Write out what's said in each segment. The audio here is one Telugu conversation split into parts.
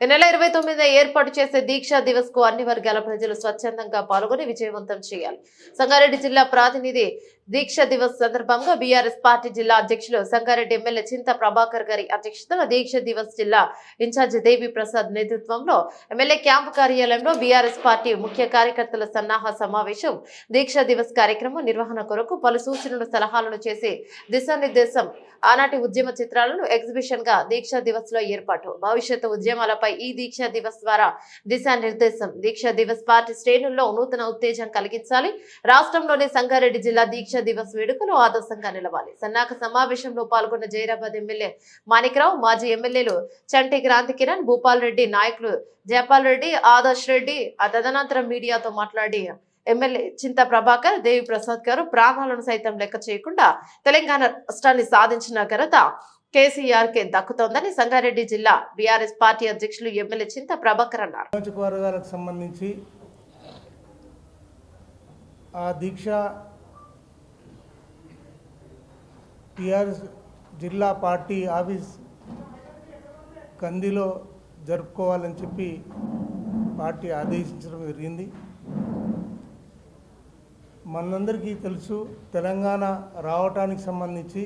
ఈ నెల 29న ఏర్పాటు చేసే దీక్షా దివస్ కు అన్ని వర్గాల ప్రజలు స్వచ్ఛందంగా పాల్గొని విజయవంతం చేయాలి. సంగారెడ్డి జిల్లా ప్రతినిధి దీక్షా దివస్ సందర్భంగా బీఆర్ఎస్ పార్టీ జిల్లా అధ్యక్షులు సంగారెడ్డి ఎమ్మెల్యే చింత ప్రభాకర్ గారి అధ్యక్షతన దీక్షా దివస్ జిల్లా ఇన్ఛార్జి దేవి ప్రసాద్ నేతృత్వంలో ఎమ్మెల్యే క్యాంపు కార్యాలయంలో బీఆర్ఎస్ పార్టీ ముఖ్య కార్యకర్తల సన్నాహ సమావేశం దీక్షా దివస్ కార్యక్రమం నిర్వహణ కొరకు పలు సూచనలు సలహాలను చేసి దిశానిర్దేశం ఆనాటి ఉద్యమ చిత్రాలను ఎగ్జిబిషన్ గా దీక్షా దివస్ లో ఏర్పాటు భవిష్యత్తు ఉద్యమాలపై ఈ దీక్షా దివస్ ద్వారా దిశానిర్దేశం దీక్షా దివస్ పార్టీ శ్రేణుల్లో నూతన ఉత్తేజం కలిగించాలి. రాష్ట్రంలోని సంగారెడ్డి జిల్లా దీక్షా దివస్ వేడుకలు ఆదర్శంగా నిలవాలి. సన్నాహక సమావేశంలో పాల్గొన్న జైరాబాద్ ఎమ్మెల్యే మాణిక్రావు, మాజీ ఎమ్మెల్యేలు చంటి క్రాంతి కిరణ్, భూపాల్ రెడ్డి, నాయకులు జయపాల్ రెడ్డి, ఆదర్శ్ రెడ్డి తదనంతరం మీడియాతో మాట్లాడి ఎమ్మెల్యే చింత ప్రభాకర్, దేవి ప్రసాద్ గారు ప్రాణాలను సైతం లెక్క చేయకుండా తెలంగాణ రాష్ట్రాన్ని సాధించిన ఘనత కేసీఆర్ కే దక్కుతోందని సంగారెడ్డి జిల్లా బీఆర్ఎస్ పార్టీ అధ్యక్షులు ఎమ్మెల్యే చింత ప్రభాకర్ అన్నారు. నియోజకవర్గాలకు సంబంధించి ఆ దీక్ష టీఆర్ఎస్ జిల్లా పార్టీ ఆఫీస్ కందిలో జరుపుకోవాలని చెప్పి పార్టీ ఆదేశించడం జరిగింది. మనందరికీ తెలుసు, తెలంగాణ రావటానికి సంబంధించి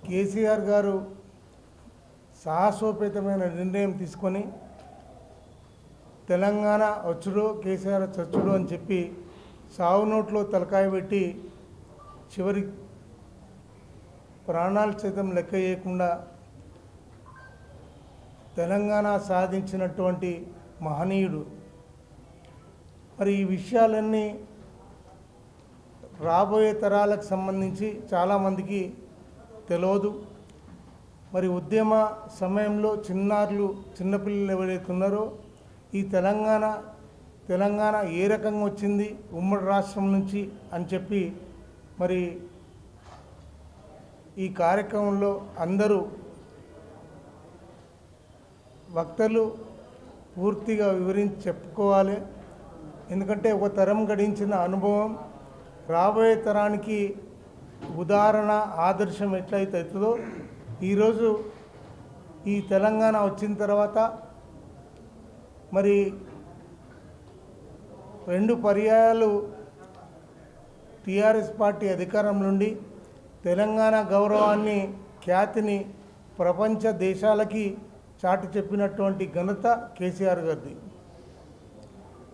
కేసీఆర్ గారు సాహసోపేతమైన నిర్ణయం తీసుకొని తెలంగాణ వచ్చుడో కేసీఆర్ చచ్చుడో అని చెప్పి సావు నోట్లో తలకాయ పెట్టి చివరి ప్రాణాలు సైతం లెక్క చేయకుండా తెలంగాణ సాధించినటువంటి మహనీయుడు. మరి ఈ విషయాలన్నీ రాబోయే తరాలకు సంబంధించి చాలామందికి తెలియదు. మరి ఉద్యమ సమయంలో చిన్నపిల్లలు ఎవరైతే ఉన్నారో ఈ తెలంగాణ ఏ రకంగా వచ్చింది ఉమ్మడి రాష్ట్రం నుంచి అని చెప్పి మరి ఈ కార్యక్రమంలో అందరూ వక్తలు పూర్తిగా వివరించి చెప్పుకోవాలి. ఎందుకంటే ఒక తరం గడించిన అనుభవం రాబోయే తరానికి ఉదాహరణ ఆదర్శం ఎట్లయితే అవుతుందో ఈరోజు ఈ తెలంగాణ వచ్చిన తర్వాత మరి 2 పర్యాయాలు టీఆర్ఎస్ పార్టీ అధికారం నుండి తెలంగాణ గౌరవాన్ని ఖ్యాతిని ప్రపంచ దేశాలకి చాటి చెప్పినటువంటి ఘనత కేసీఆర్ గారిది.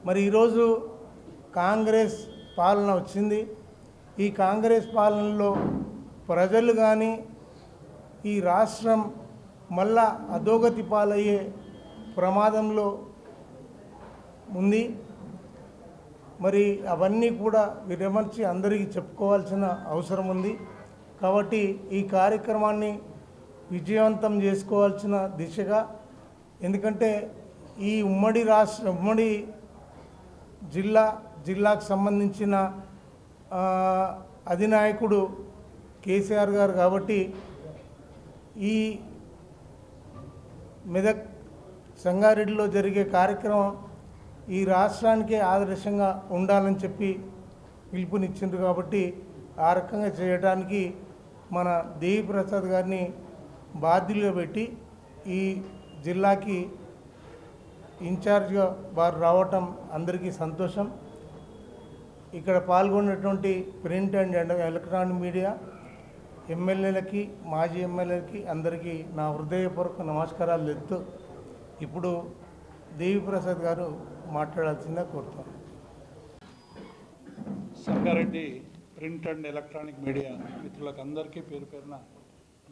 మరి ఈరోజు కాంగ్రెస్ పాలన వచ్చింది. ఈ కాంగ్రెస్ పాలనలో ప్రజలు కానీ ఈ రాష్ట్రం మళ్ళా అధోగతి పాలయ్యే ప్రమాదంలో ఉంది. మరి అవన్నీ కూడా విరమర్చి అందరికీ చెప్పుకోవాల్సిన అవసరం ఉంది. కాబట్టి ఈ కార్యక్రమాన్ని విజయవంతం చేసుకోవాల్సిన దిశగా, ఎందుకంటే ఈ ఉమ్మడి జిల్లాకు సంబంధించిన అధినాయకుడు కేసీఆర్ గారు కాబట్టి ఈ మెదక్ సంగారెడ్డిలో జరిగే కార్యక్రమం ఈ రాష్ట్రానికే ఆదర్శంగా ఉండాలని చెప్పి పిలుపునిచ్చిండ్రు. కాబట్టి ఆ రకంగా చేయడానికి మన దేవి ప్రసాద్ గారిని బాధ్యులుగా పెట్టి ఈ జిల్లాకి ఇన్ఛార్జ్గా వారు రావటం అందరికీ సంతోషం. ఇక్కడ పాల్గొన్నటువంటి ప్రింట్ అండ్ ఎలక్ట్రానిక్ మీడియా ఎమ్మెల్యేలకి, మాజీ ఎమ్మెల్యేలకి అందరికీ నా హృదయపూర్వక నమస్కారాలు చెప్తూ ఇప్పుడు దేవి ప్రసాద్ గారు మాట్లాడాల్సిందిగా కోరుతాను. Sangareddy print and electronic media మిత్రులకు అందరికీ పేరు పేరున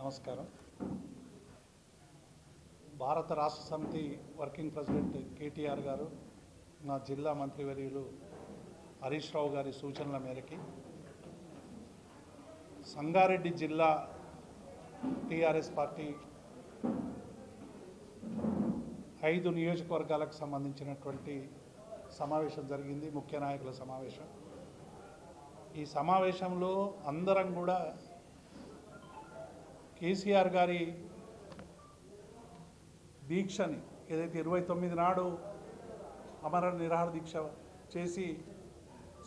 నమస్కారం. భారత రాష్ట్ర సమితి వర్కింగ్ ప్రెసిడెంట్ కేటీఆర్ గారు, మా జిల్లా మంత్రివర్యులు హరీష్ రావు గారి సూచనల మేరకి సంగారెడ్డి జిల్లా టీఆర్ఎస్ పార్టీ 5 నియోజకవర్గాలకు సంబంధించినటువంటి సమావేశం జరిగింది, ముఖ్య నాయకుల సమావేశం. ఈ సమావేశంలో అందరం కూడా కేసీఆర్ గారి దీక్షని ఏదైతే 29 నాడు అమర నిరాహార దీక్ష చేసి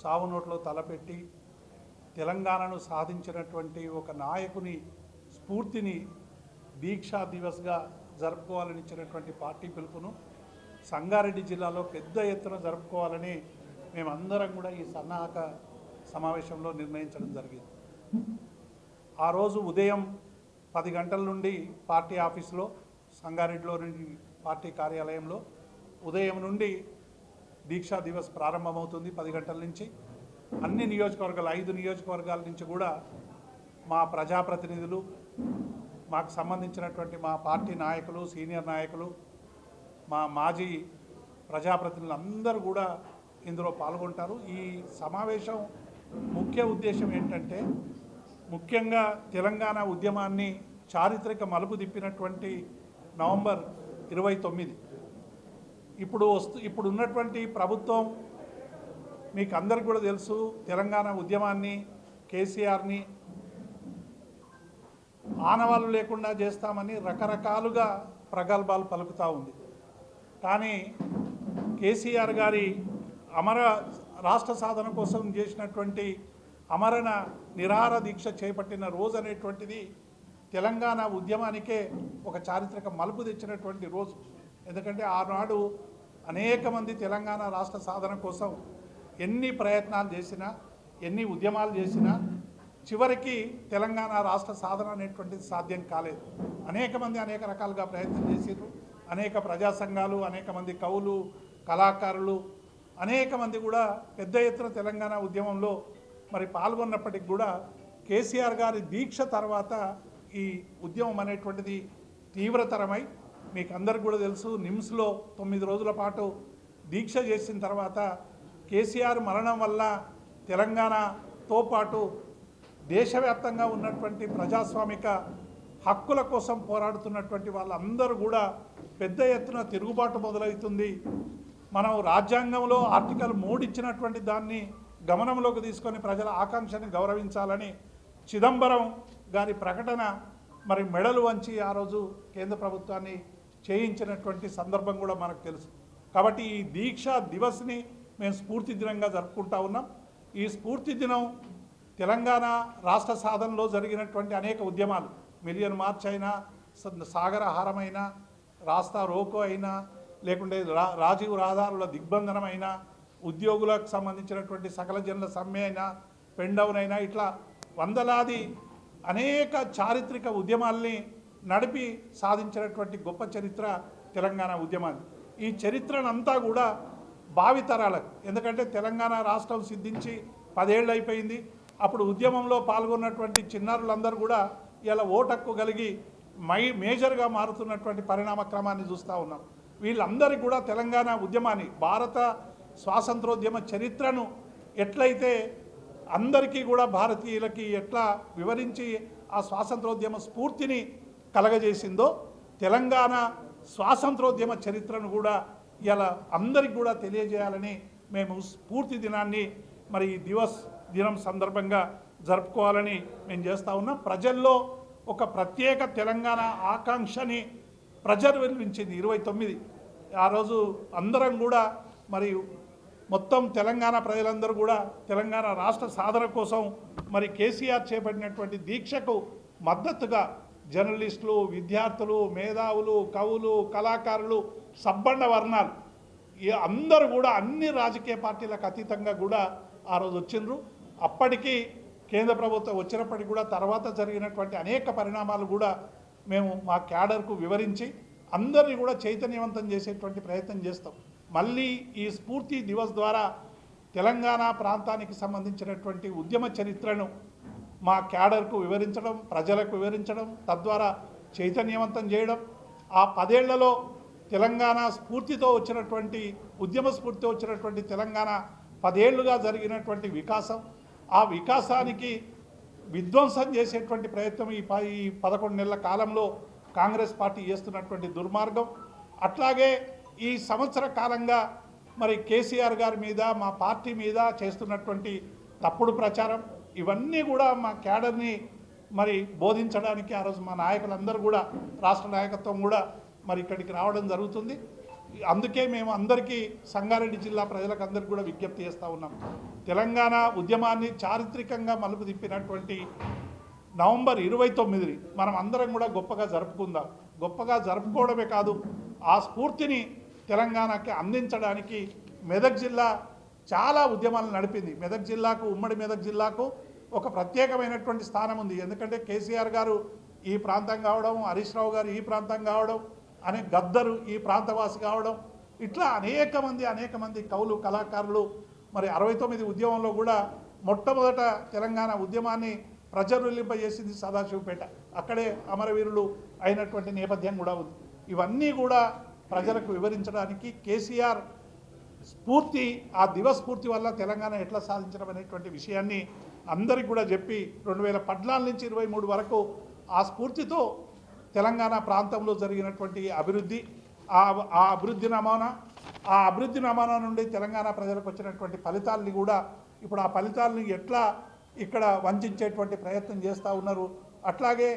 సావు నోట్లో తలపెట్టి తెలంగాణను సాధించినటువంటి ఒక నాయకుని స్ఫూర్తిని దీక్షా దివస్గా జరుపుకోవాలని ఇచ్చినటువంటి పార్టీ పిలుపును సంగారెడ్డి జిల్లాలో పెద్ద ఎత్తున జరుపుకోవాలని మేమందరం కూడా ఈ సన్నాహక సమావేశంలో నిర్ణయించడం జరిగింది. ఆ రోజు ఉదయం 10 గంటల నుండి పార్టీ ఆఫీసులో సంగారెడ్డిలో నుండి పార్టీ కార్యాలయంలో ఉదయం నుండి దీక్షా దివస్ ప్రారంభమవుతుంది. 10 గంటల నుంచి అన్ని నియోజకవర్గాలు 5 నియోజకవర్గాల నుంచి కూడా మా ప్రజాప్రతినిధులు, మాకు సంబంధించినటువంటి మా పార్టీ నాయకులు, సీనియర్ నాయకులు, మా మాజీ ప్రజాప్రతినిధులు అందరూ కూడా ఇందులో పాల్గొంటారు. ఈ సమావేశం ముఖ్య ఉద్దేశం ఏంటంటే, ముఖ్యంగా తెలంగాణ ఉద్యమాన్ని చారిత్రక మలుపు తిప్పినటువంటి నవంబర్ 29 ఇప్పుడు ఉన్నటువంటి ప్రభుత్వం మీకు అందరికి కూడా తెలుసు, తెలంగాణ ఉద్యమాన్ని కేసీఆర్ని ఆనవాళ్ళు లేకుండా చేస్తామని రకరకాలుగా ప్రగల్భాలు పలుకుతూ ఉంది. కానీ కేసీఆర్ గారి రాష్ట్ర సాధన కోసం చేసినటువంటి అమరణ నిరాహార దీక్ష చేపట్టిన రోజు అనేటువంటిది తెలంగాణ ఉద్యమానికే ఒక చారిత్రక మలుపు తెచ్చినటువంటి రోజు. ఎందుకంటే ఆనాడు అనేక మంది తెలంగాణ రాష్ట్ర సాధన కోసం ఎన్ని ప్రయత్నాలు చేసినా, ఎన్ని ఉద్యమాలు చేసినా చివరికి తెలంగాణ రాష్ట్ర సాధన అనేటువంటిది సాధ్యం కాలేదు. అనేక మంది అనేక రకాలుగా ప్రయత్నం చేసిర్రు. అనేక ప్రజా సంఘాలు, అనేక మంది కవులు, కళాకారులు, అనేక మంది కూడా పెద్ద ఎత్తున తెలంగాణ ఉద్యమంలో మరి పాల్గొన్నప్పటికి కూడా కేసీఆర్ గారి దీక్ష తర్వాత ఈ ఉద్యమం అనేటువంటిది తీవ్రతరమై, మీకు అందరికి కూడా తెలుసు, నిమ్స్లో 9 రోజుల పాటు దీక్ష చేసిన తర్వాత కేసీఆర్ మరణం వల్ల తెలంగాణతో పాటు దేశవ్యాప్తంగా ఉన్నటువంటి ప్రజాస్వామిక హక్కుల కోసం పోరాడుతున్నటువంటి వాళ్ళందరూ కూడా పెద్ద ఎత్తున తిరుగుబాటు మొదలవుతుంది. మనం రాజ్యాంగంలో ఆర్టికల్ 3 ఇచ్చినటువంటి దాన్ని గమనంలోకి తీసుకొని ప్రజల ఆకాంక్షని గౌరవించాలని చిదంబరం గారి ప్రకటన మరి మెడలు వంచి ఆ రోజు కేంద్ర ప్రభుత్వాన్ని చేయించినటువంటి సందర్భం కూడా మనకు తెలుసు. కాబట్టి ఈ దీక్షా దివస్ని మేము స్ఫూర్తి దినంగా జరుపుకుంటా ఉన్నాం. ఈ స్ఫూర్తి దినం తెలంగాణ రాష్ట్ర సాధనలో జరిగినటువంటి అనేక ఉద్యమాలు, మిలియన్ మార్చ్ అయినా, సాగరహారం అయినా, రాస్తా రోకో అయినా, లేకుంటే రాజీవ్ రహదారుల దిగ్బంధనం అయినా, ఉద్యోగులకు సంబంధించినటువంటి సకల జనుల సమ్మె అయినా, పెండౌన్ అయినా, ఇట్లా వందలాది అనేక చారిత్రక ఉద్యమాల్ని నడిపి సాధించినటువంటి గొప్ప చరిత్ర తెలంగాణ ఉద్యమాన్ని. ఈ చరిత్రనంతా కూడా భావితరాలకు, ఎందుకంటే తెలంగాణ రాష్ట్రం సిద్ధించి 10 ఏళ్ళు అయిపోయింది. అప్పుడు ఉద్యమంలో పాల్గొన్నటువంటి చిన్నారులందరూ కూడా ఇలా ఓటక్కు కలిగి మేజర్గా మారుతున్నటువంటి పరిణామ క్రమాన్ని చూస్తూ ఉన్నాం. వీళ్ళందరికీ కూడా తెలంగాణ ఉద్యమాన్ని, భారత స్వాతంత్రోద్యమ చరిత్రను ఎట్లయితే అందరికీ కూడా భారతీయులకి ఎట్లా వివరించి ఆ స్వాతంత్రోద్యమ స్ఫూర్తిని కలగజేసిందో, తెలంగాణ స్వాతంత్రోద్యమ చరిత్రను కూడా ఇలా అందరికి కూడా తెలియజేయాలని మేము స్ఫూర్తి దినాన్ని మరి ఈ దినం సందర్భంగా జరుపుకోవాలని మేము చేస్తూ ఉన్నాం. ప్రజల్లో ఒక ప్రత్యేక తెలంగాణ ఆకాంక్షని ప్రజ్వలించింది 29. ఆ రోజు అందరం కూడా మరి మొత్తం తెలంగాణ ప్రజలందరూ కూడా తెలంగాణ రాష్ట్ర సాధన కోసం మరి కేసీఆర్ చేపట్టినటువంటి దీక్షకు మద్దతుగా జర్నలిస్టులు, విద్యార్థులు, మేధావులు, కవులు, కళాకారులు, సబ్బండ వర్ణాలు అందరూ కూడా అన్ని రాజకీయ పార్టీలకు అతీతంగా కూడా ఆ రోజు వచ్చిండ్రు. అప్పటికి కేంద్ర ప్రభుత్వం వచ్చినప్పటికీ కూడా తర్వాత జరిగినటువంటి అనేక పరిణామాలు కూడా మేము మా క్యాడర్కు వివరించి అందరినీ కూడా చైతన్యవంతం చేసేటువంటి ప్రయత్నం చేస్తాం. మళ్ళీ ఈ స్ఫూర్తి దివస్ ద్వారా తెలంగాణ ప్రాంతానికి సంబంధించినటువంటి ఉద్యమ చరిత్రను మా క్యాడర్కు వివరించడం, ప్రజలకు వివరించడం, తద్వారా చైతన్యవంతం చేయడం, ఆ 10 ఏళ్లలో తెలంగాణ స్ఫూర్తితో వచ్చినటువంటి ఉద్యమ స్ఫూర్తితో వచ్చినటువంటి తెలంగాణ 10 ఏళ్లుగా జరిగినటువంటి వికాసం, ఆ వికాసానికి విధ్వంసం చేసేటువంటి ప్రయత్నం ఈ 11 నెలల కాలంలో కాంగ్రెస్ పార్టీ చేస్తున్నటువంటి దుర్మార్గం, అట్లాగే ఈ సంవత్సర కాలంగా మరి కేసీఆర్ గారి మీద, మా పార్టీ మీద చేస్తున్నటువంటి తప్పుడు ప్రచారం, ఇవన్నీ కూడా మా క్యాడర్ని మరి బోధించడానికి ఆ రోజు మా నాయకులందరూ కూడా, రాష్ట్ర నాయకత్వం కూడా మరి ఇక్కడికి రావడం జరుగుతుంది. అందుకే మేము అందరికీ, సంగారెడ్డి జిల్లా ప్రజలకు అందరికీ కూడా విజ్ఞప్తి చేస్తూ ఉన్నాం. తెలంగాణ ఉద్యమాన్ని చారిత్రకంగా మలుపు తిప్పినటువంటి నవంబర్ 29ని మనం అందరం కూడా గొప్పగా జరుపుకుందాం. గొప్పగా జరుపుకోవడమే కాదు, ఆ స్ఫూర్తిని తెలంగాణకి అందించడానికి మెదక్ జిల్లా చాలా ఉద్యమాలు నడిపింది. మెదక్ జిల్లాకు, ఉమ్మడి మెదక్ జిల్లాకు ఒక ప్రత్యేకమైనటువంటి స్థానం ఉంది. ఎందుకంటే కేసీఆర్ గారు ఈ ప్రాంతం కావడం, హరీష్ రావు గారు ఈ ప్రాంతం కావడం, అనే గద్దరు ఈ ప్రాంతవాసి కావడం, ఇట్లా అనేక మంది కవులు, కళాకారులు. మరి 69 ఉద్యమంలో కూడా మొట్టమొదట తెలంగాణ ఉద్యమాన్ని ప్రజ్వలింపజేసింది సదాశివపేట. అక్కడే అమరవీరులు అయినటువంటి నేపథ్యం కూడా ఉంది. ఇవన్నీ కూడా ప్రజలకు వివరించడానికి కేసీఆర్ స్ఫూర్తి, ఆ దివస్ఫూర్తి వల్ల తెలంగాణ ఎట్లా సాధించడం అనేటువంటి విషయాన్ని అందరికీ కూడా చెప్పి 2014 నుంచి 23 వరకు ఆ స్ఫూర్తితో తెలంగాణ ప్రాంతంలో జరిగినటువంటి అభివృద్ధి, ఆ అభివృద్ధి నమూనా నుండి తెలంగాణ ప్రజలకు వచ్చినటువంటి ఫలితాలని కూడా ఇప్పుడు ఆ ఫలితాలని ఎట్లా ఇక్కడ వంచేటువంటి ప్రయత్నం చేస్తూ ఉన్నారు. అట్లాగే